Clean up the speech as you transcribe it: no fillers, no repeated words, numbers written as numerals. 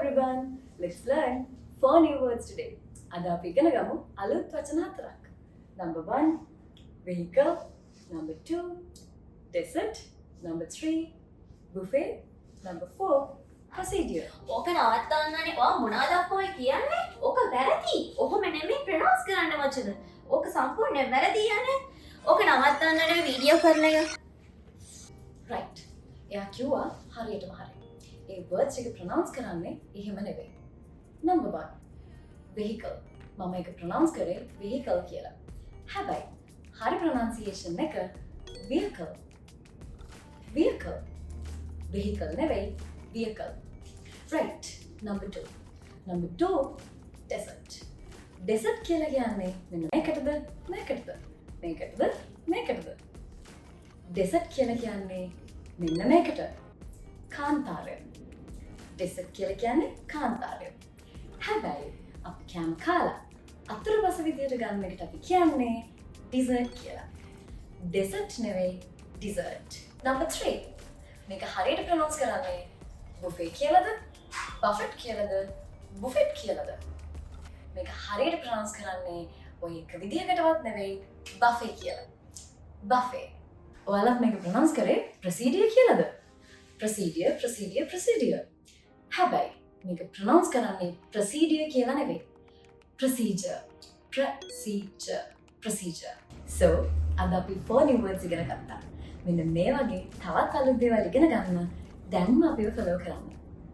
everyone, let's learn 4 new words today. අද අපි ඉගෙන ගමු අලුත් වචන හතරක්. Number 1, vehicle. Number 2, desert. Number 3, buffet. Number 4, procedure. ඕක නවත්තන්නනේ. ඔයා මොනවද අප්පෝයි කියන්නේ? ඕක වැරදි. ඔහොම නෙමෙයි ප්‍රොනවුන්ස් කරන්න වචන. ඕක සම්පූර්ණයෙන් වැරදි යන්නේ. ඕක නවත්තන්නනේ වීඩියෝ කරන එක. Right. එයා කිව්වා හරියටම හරි. ඒ words එක pronounce කරන්නේ එහෙම නෙවෙයි. Number 1, vehicle. මම ඒක pronounce කරේ vehicle කියලා. හැබැයි හරි pronunciation එක vehicle. Vehicle. Vehicle නෙවෙයි vehicle. Right. Number 2. Number 2, desert. Desert කියලා කියන්නේ මෙන්න මේකටද මේකටද මේකටද මේකටද. Desert කියලා කියන්නේ මෙන්න මේකට. කාන්තාරය. Desert කියලා කියන්නේ කාන්තාරය. හැබැයි අපි කෑම කාලා අතුරුපස විදියට ගන්න එකට අපි කියන්නේ dessert කියලා. Desert නෙවෙයි dessert. Number 3. මේක හරියට pronounce කරන්නේ buffet කියලාද? buffet කියලාද? buffet කියලාද? මේක හරියට pronounce කරන්නේ ඔය එක විදියකටවත් නෙවෙයි buffet කියලා. buffet. ඔයාලත් මේක pronounce කරේ procedure කියලාද? procedure, procedure, procedure. හැබැයි මේක pronounce කරන්නේ procedure කියලා නෙවෙයි. procedure, procedure, procedure. So, අද අපි 4 new words ඉගෙන ගත්තා. මෙන්න මේ වගේ තවත් අලුත් දේවල් ඉගෙන ගන්න දැන්ම අපිව follow කරන්න.